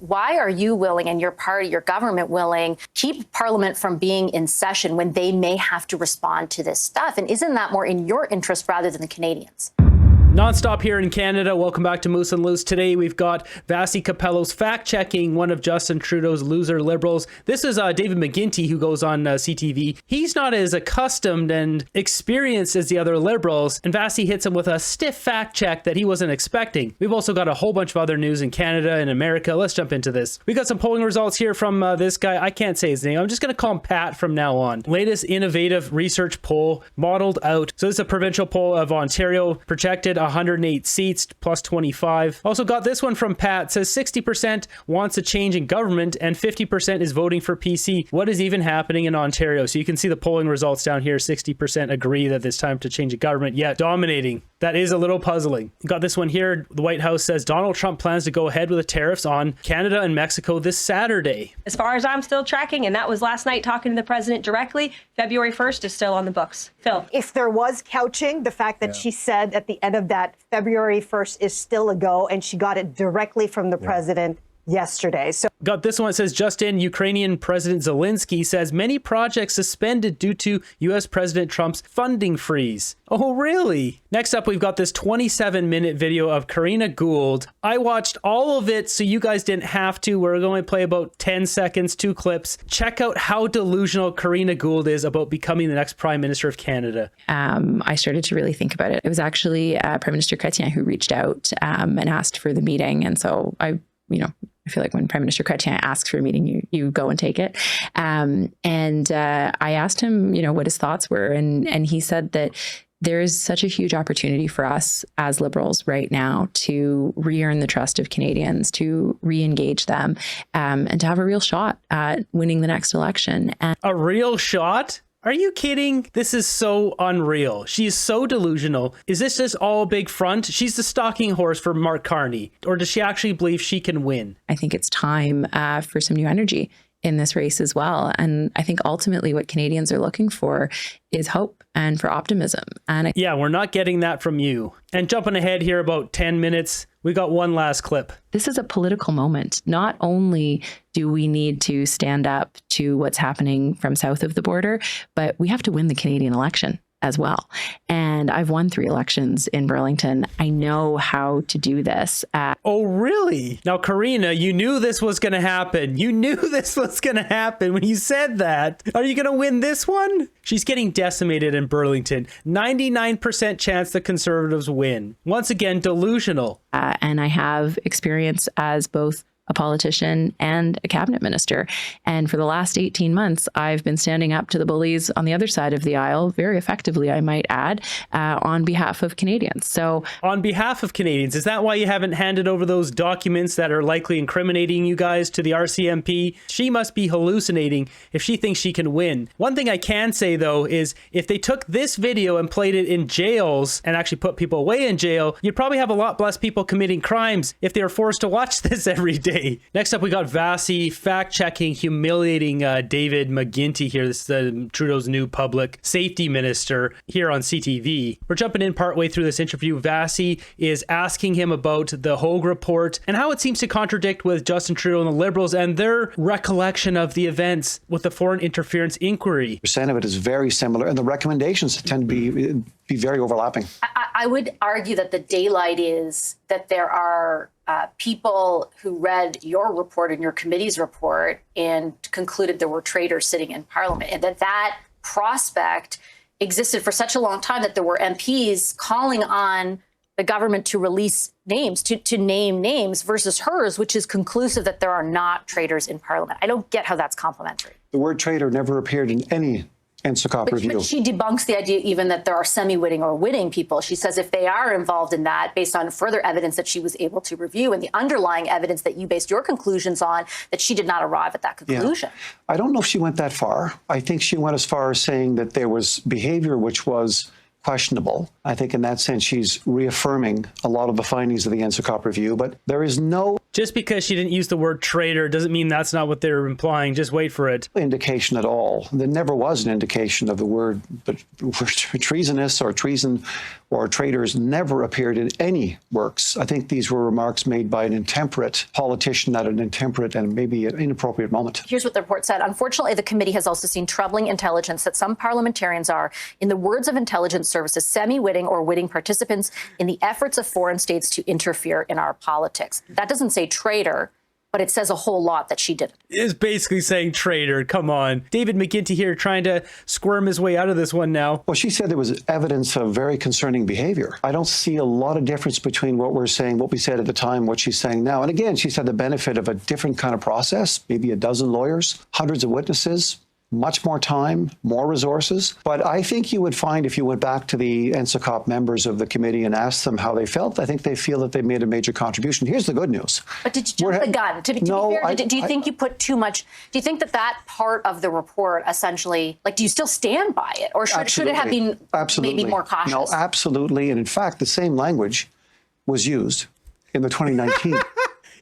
Why are you willing, and your party, your government willing, keep Parliament from being in session when they may have to respond to this stuff? And isn't that more in your interest rather than the Canadians? Non-stop here in Canada. Welcome back to Moose and Loose. Today we've got Vasi Capello's fact-checking one of Justin Trudeau's loser Liberals. This is David McGuinty, who goes on CTV. He's not as accustomed and experienced as the other Liberals, and Vasi hits him with a stiff fact check that he wasn't expecting. We've also got a whole bunch of other news in Canada and America. Let's jump into this. We got some polling results here from this guy. I can't say his name. I'm just going to call him Pat from now on. Latest innovative research poll modeled out. So this is a provincial poll of Ontario, projected 108 seats plus 25. Also got this one from Pat. Says 60% wants a change in government and 50% is voting for PC. What is even happening in Ontario? So you can see the polling results down here. 60% agree that it's time to change a government. Yeah, dominating. That is a little puzzling. Got this one here. The White House says Donald Trump plans to go ahead with the tariffs on Canada and Mexico this Saturday. As far as I'm still tracking, and that was last night talking to the president directly, February 1st is still on the books. Phil. If there was couching, the fact that she said at the end of that February 1st is still a go, and she got it directly from the president yesterday. So got this one. It says just in, Ukrainian President Zelensky says many projects suspended due to U.S. President Trump's funding freeze. Oh, really? Next up, we've got this 27-minute video of Karina Gould. I watched all of it, so you guys didn't have to. We're going to play about 10 seconds, 2 clips. Check out how delusional Karina Gould is about becoming the next Prime Minister of Canada. I started to really think about it. It was actually Prime Minister Chrétien who reached out and asked for the meeting. And so I feel like when Prime Minister Chrétien asks for a meeting, you go and take it. And I asked him, what his thoughts were. And he said that there is such a huge opportunity for us as Liberals right now to re-earn the trust of Canadians, to re-engage them, and to have a real shot at winning the next election. A real shot? Are you kidding? This is so unreal. She is so delusional. Is this just all a big front? She's the stalking horse for Mark Carney. Or does she actually believe she can win? I think it's time for some new energy in this race as well. And I think ultimately what Canadians are looking for is hope and for optimism. And yeah, we're not getting that from you. And jumping ahead here about 10 minutes, we got one last clip. This is a political moment. Not only do we need to stand up to what's happening from south of the border, but we have to win the Canadian election as well. And I've won 3 elections in Burlington. I know how to do this. Oh, really? Now, Karina, you knew this was going to happen. You knew this was going to happen when you said that. Are you going to win this one? She's getting decimated in Burlington. 99% chance the Conservatives win. Once again, delusional. And I have experience as both a politician and a cabinet minister. And for the last 18 months, I've been standing up to the bullies on the other side of the aisle, very effectively, I might add, on behalf of Canadians. So on behalf of Canadians, is that why you haven't handed over those documents that are likely incriminating you guys to the RCMP? She must be hallucinating if she thinks she can win. One thing I can say, though, is if they took this video and played it in jails and actually put people away in jail, you'd probably have a lot less people committing crimes if they were forced to watch this every day. Next up, we got Vasi fact-checking, humiliating David McGuinty here. This is Trudeau's new public safety minister here on CTV. We're jumping in partway through this interview. Vasi is asking him about the Hogue report and how it seems to contradict with Justin Trudeau and the Liberals and their recollection of the events with the foreign interference inquiry. Percent of it is very similar, and the recommendations tend to be very overlapping. I would argue that the daylight is that there are people who read your report and your committee's report and concluded there were traitors sitting in Parliament, and that prospect existed for such a long time that there were MPs calling on the government to release names, to name names, versus hers, which is conclusive that there are not traitors in Parliament. I don't get how that's complementary. The word traitor never appeared in any Cpac review. But she debunks the idea even that there are semi-witting or witting people. She says if they are involved in that, based on further evidence that she was able to review and the underlying evidence that you based your conclusions on, that she did not arrive at that conclusion. Yeah. I don't know if she went that far. I think she went as far as saying that there was behavior which was questionable. I think in that sense, she's reaffirming a lot of the findings of the Cpac review, but there is no Just because she didn't use the word traitor doesn't mean that's not what they're implying. Just wait for it. Indication at all. There never was an indication of the word, but treasonous or treason or traitors never appeared in any works. I think these were remarks made by an intemperate politician at an intemperate and maybe an inappropriate moment. Here's what the report said. Unfortunately, the committee has also seen troubling intelligence that some parliamentarians are, in the words of intelligence services, semi-witting or witting participants in the efforts of foreign states to interfere in our politics. That doesn't say traitor, but it says a whole lot that she didn't. It's basically saying traitor. Come on. David McGuinty here trying to squirm his way out of this one now. Well, she said there was evidence of very concerning behavior. I don't see a lot of difference between what we're saying, what we said at the time, what she's saying now. And again, she's had the benefit of a different kind of process, maybe a dozen lawyers, hundreds of witnesses, much more time, more resources. But I think you would find if you went back to the NCCOP members of the committee and asked them how they felt, I think they feel that they made a major contribution. Here's the good news. But did you jump the gun? To be fair, do you think you put too much? Do you think that part of the report essentially, like, do you still stand by it? Or should it have been maybe more cautious? No, absolutely. And in fact, the same language was used in the 2019.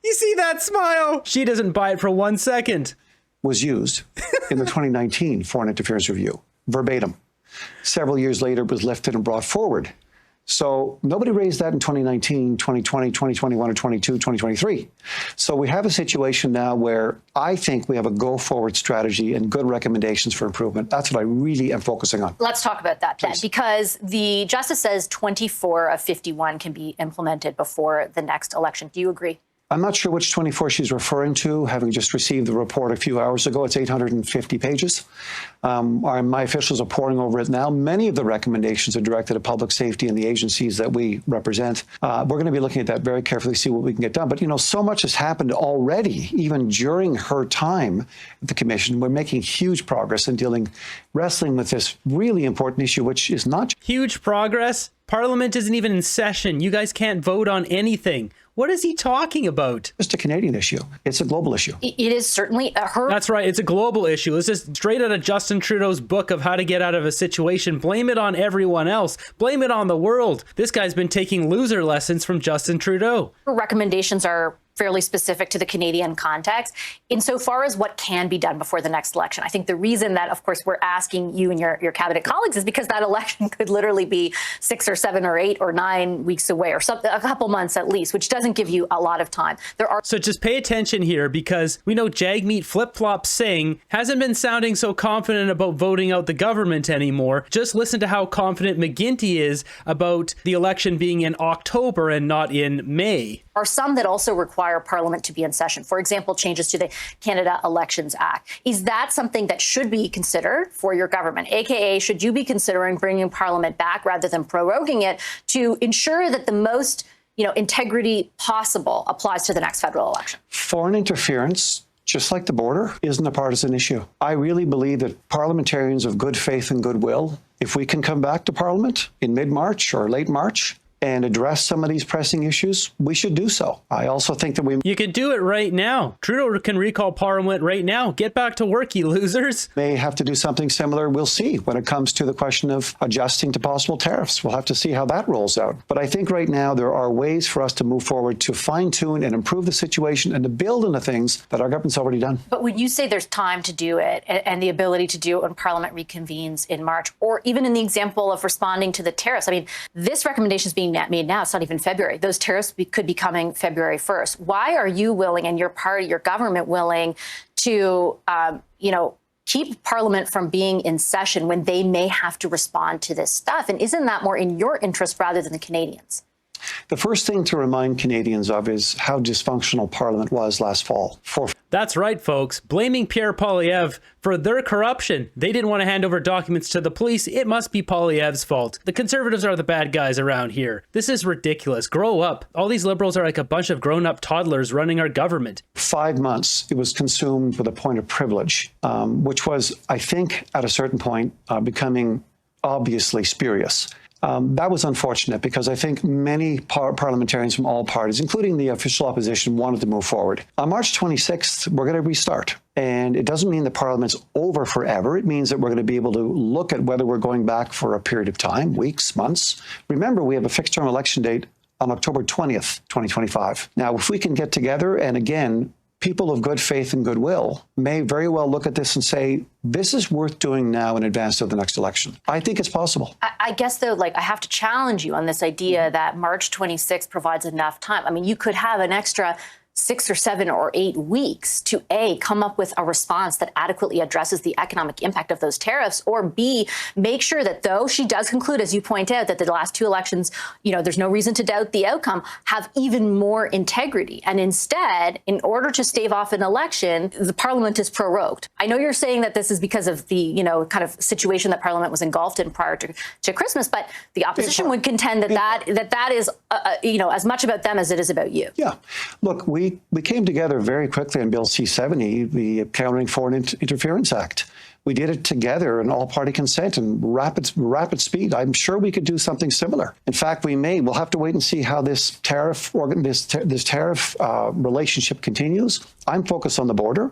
You see that smile? She doesn't buy it for 1 second. Was used in the 2019 Foreign Interference Review, verbatim. Several years later, it was lifted and brought forward. So nobody raised that in 2019, 2020, 2021, or 22, 2023. So we have a situation now where I think we have a go-forward strategy and good recommendations for improvement. That's what I really am focusing on. Let's talk about that then, because the justice says 24 of 51 can be implemented before the next election. Do you agree? I'm not sure which 24 she's referring to, having just received the report a few hours ago. It's 850 pages. My officials are poring over it now. Many of the recommendations are directed at public safety and the agencies that we represent. We're going to be looking at that very carefully, see what we can get done. But, you know, so much has happened already, even during her time at the commission. We're making huge progress in wrestling with this really important issue, which is not huge progress. Parliament isn't even in session. You guys can't vote on anything. What is he talking about? Just a Canadian issue. It's a global issue. It is certainly her. That's right. It's a global issue. It's just straight out of Justin Trudeau's book of how to get out of a situation. Blame it on everyone else. Blame it on the world. This guy's been taking loser lessons from Justin Trudeau. Her recommendations are fairly specific to the Canadian context insofar as what can be done before the next election. I think the reason that, of course, we're asking you and your cabinet colleagues is because that election could literally be 6 or 7 or 8 or 9 weeks away, or something, a couple months at least, which doesn't give you a lot of time. So just pay attention here, because we know Jagmeet Flip-Flop Singh hasn't been sounding so confident about voting out the government anymore. Just listen to how confident McGuinty is about the election being in October and not in May. Are some that also require Parliament to be in session. For example, changes to the Canada Elections Act. Is that something that should be considered for your government? AKA, should you be considering bringing Parliament back rather than proroguing it to ensure that the most, integrity possible applies to the next federal election? Foreign interference, just like the border, isn't a partisan issue. I really believe that parliamentarians of good faith and goodwill, if we can come back to Parliament in mid-March or late March and address some of these pressing issues, we should do so. I also think that You can do it right now. Trudeau can recall Parliament right now. Get back to work, you losers. May have to do something similar. We'll see when it comes to the question of adjusting to possible tariffs. We'll have to see how that rolls out. But I think right now there are ways for us to move forward to fine-tune and improve the situation and to build on the things that our government's already done. But when you say there's time to do it and the ability to do it when Parliament reconvenes in March, or even in the example of responding to the tariffs, I mean, this recommendation is being made now. It's not even February. Those tariffs could be coming February 1st. Why are you willing, and your party, your government willing, to, keep Parliament from being in session when they may have to respond to this stuff? And isn't that more in your interest rather than the Canadians? The first thing to remind Canadians of is how dysfunctional Parliament was last fall. That's right, folks. Blaming Pierre Poilievre for their corruption. They didn't want to hand over documents to the police. It must be Poilievre's fault. The Conservatives are the bad guys around here. This is ridiculous. Grow up. All these Liberals are like a bunch of grown-up toddlers running our government. 5 months, it was consumed with a point of privilege, which was, I think, at a certain point, becoming obviously spurious. That was unfortunate because I think many parliamentarians from all parties, including the official opposition, wanted to move forward. On March 26th, we're going to restart. And it doesn't mean that Parliament's over forever. It means that we're going to be able to look at whether we're going back for a period of time, weeks, months. Remember, we have a fixed term election date on October 20th, 2025. Now, if we can get together, and again, people of good faith and goodwill may very well look at this and say, this is worth doing now in advance of the next election. I think it's possible. I guess, though, I have to challenge you on this idea that March 26th provides enough time. I mean, you could have an extra 6 or 7 or 8 weeks to A, come up with a response that adequately addresses the economic impact of those tariffs, or B, make sure that though she does conclude, as you point out, that the last 2 elections, there's no reason to doubt the outcome, have even more integrity. And instead, in order to stave off an election, the parliament is prorogued. I know you're saying that this is because of the, kind of situation that parliament was engulfed in prior to Christmas, but the opposition would contend that is, as much about them as it is about you. Yeah. Look, we came together very quickly on Bill C-70, the Countering Foreign Interference Act. We did it together in all-party consent and rapid speed. I'm sure we could do something similar. In fact, we'll have to wait and see how this tariff relationship continues. I'm focused on the border.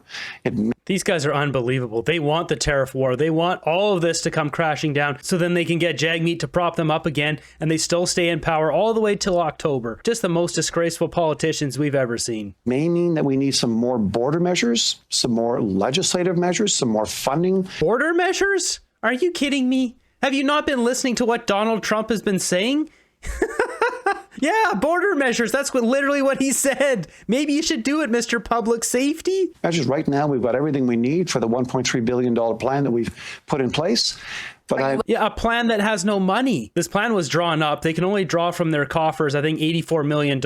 These guys are unbelievable. They want the tariff war. They want all of this to come crashing down so then they can get Jagmeet to prop them up again, and they still stay in power all the way till October. Just the most disgraceful politicians we've ever seen. May mean that we need some more border measures, some more legislative measures, some more funding. Border measures? Are you kidding me? Have you not been listening to what Donald Trump has been saying? Yeah, border measures. That's literally what he said. Maybe you should do it, Mr. Public Safety. Measures. Right now, we've got everything we need for the $1.3 billion plan that we've put in place. But a plan that has no money. This plan was drawn up. They can only draw from their coffers, I think, $84 million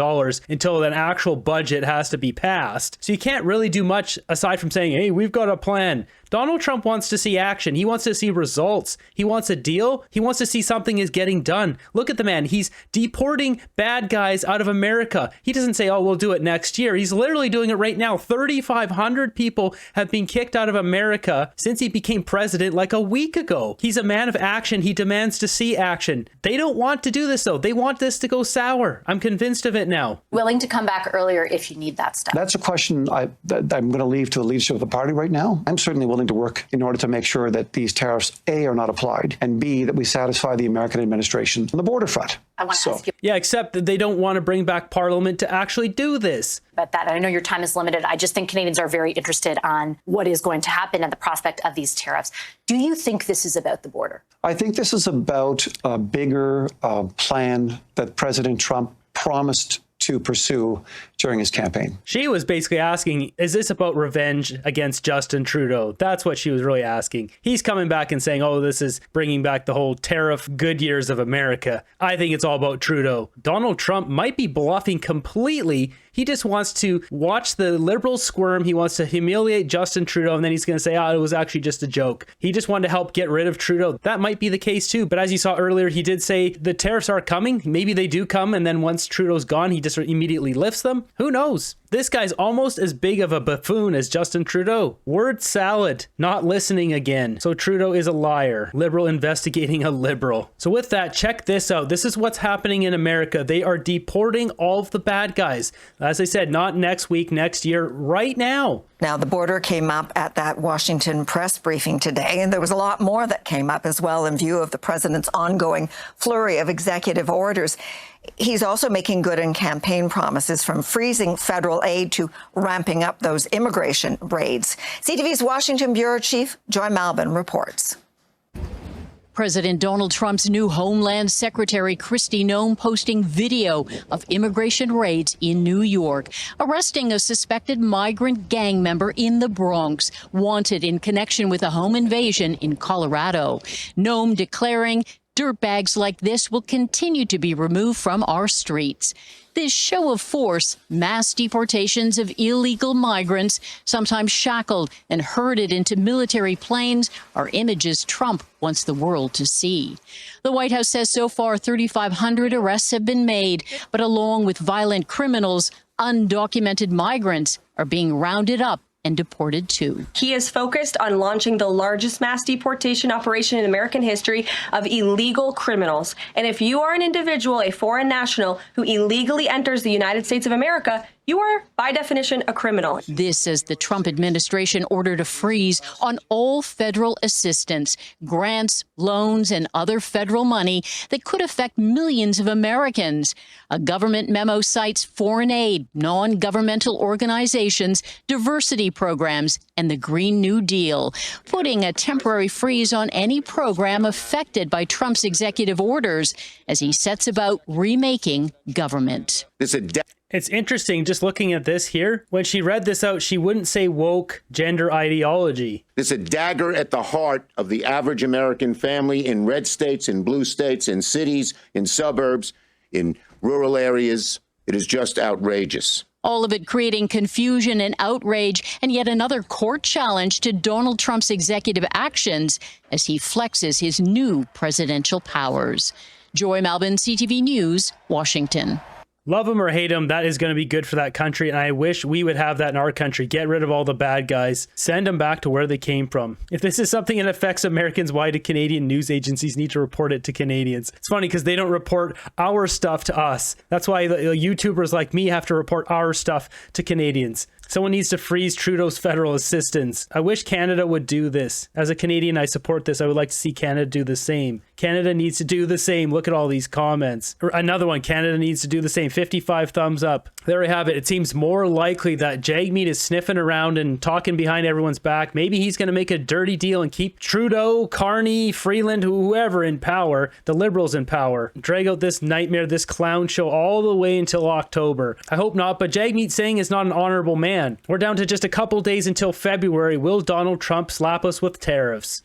until an actual budget has to be passed. So you can't really do much aside from saying, hey, we've got a plan. Donald Trump wants to see action. He wants to see results. He wants a deal. He wants to see something is getting done. Look at the man. He's deporting bad guys out of America. He doesn't say, oh, we'll do it next year. He's literally doing it right now. 3,500 people have been kicked out of America since he became president like a week ago. He's a man of action. He demands to see action. They don't want to do this, though. They want this to go sour. I'm convinced of it now. Willing to come back earlier if you need that stuff. That's a question I'm going to leave to the leadership of the party right now. I'm certainly willing to work in order to make sure that these tariffs, A, are not applied, and B, that we satisfy the American administration on the border front. I want to ask you. Yeah, except that they don't want to bring back Parliament to actually do this. About that. I know your time is limited. I just think Canadians are very interested on what is going to happen and the prospect of these tariffs. Do you think this is about the border? I think this is about a bigger plan that President Trump promised to pursue during his campaign. She was basically asking, is this about revenge against Justin Trudeau? That's what she was really asking. He's coming back and saying, oh, this is bringing back the whole tariff good years of America. I think it's all about Trudeau. Donald Trump might be bluffing completely. He just wants to watch the Liberals squirm. He wants to humiliate Justin Trudeau, and then he's going to say, oh, it was actually just a joke. He just wanted to help get rid of Trudeau. That might be the case too. But as you saw earlier, he did say the tariffs are coming. Maybe they do come, and then once Trudeau's gone, he just immediately lifts them. Who knows? This guy's almost as big of a buffoon as Justin Trudeau. Word salad, not listening again. So Trudeau is a liar. Liberal investigating a liberal. So with that, check this out. This is what's happening in America. They are deporting all of the bad guys. As I said, not next week, next year, right now. Now, the border came up at that Washington press briefing today, and there was a lot more that came up as well in view of the president's ongoing flurry of executive orders. He's also making good on campaign promises, from freezing federal aid to ramping up those immigration raids. CTV's Washington Bureau Chief Joy Malbon reports. President Donald Trump's new Homeland Secretary Kristi Noem posting video of immigration raids in New York, arresting a suspected migrant gang member in the Bronx, wanted in connection with a home invasion in Colorado. Noem declaring dirtbags like this will continue to be removed from our streets. This show of force, mass deportations of illegal migrants, sometimes shackled and herded into military planes, are images Trump wants the world to see. The White House says so far 3,500 arrests have been made, but along with violent criminals, undocumented migrants are being rounded up and deported too. He is focused on launching the largest mass deportation operation in American history of illegal criminals. And if you are an individual, a foreign national, who illegally enters the United States of America, you are, by definition, a criminal. This as the Trump administration ordered a freeze on all federal assistance, grants, loans, and other federal money that could affect millions of Americans. A government memo cites foreign aid, non-governmental organizations, diversity programs, and the Green New Deal, putting a temporary freeze on any program affected by Trump's executive orders as he sets about remaking government. It's interesting just looking at this here. When she read this out, she wouldn't say woke gender ideology. It's a dagger at the heart of the average American family in red states, in blue states, in cities, in suburbs, in rural areas. It is just outrageous. All of it creating confusion and outrage, and yet another court challenge to Donald Trump's executive actions as he flexes his new presidential powers. Joy Malvin, CTV News, Washington. Love him or hate him, that is going to be good for that country, and I wish we would have that in our country. Get rid of all the bad guys. Send them back to where they came from. If this is something that affects Americans, why do Canadian news agencies need to report it to Canadians? It's funny because they don't report our stuff to us. That's why the YouTubers like me have to report our stuff to Canadians. Someone needs to freeze Trudeau's federal assistance. I wish Canada would do this. As a Canadian, I support this. I would like to see Canada do the same. Canada needs to do the same. Look at all these comments. Or another one, Canada needs to do the same. 55 thumbs up. There we have it. It seems more likely that Jagmeet is sniffing around and talking behind everyone's back. Maybe he's going to make a dirty deal and keep Trudeau, Carney, Freeland, whoever in power, the Liberals in power. Drag out this nightmare, this clown show all the way until October. I hope not, but Jagmeet Singh is not an honorable man. We're down to just a couple days until February. Will Donald Trump slap us with tariffs?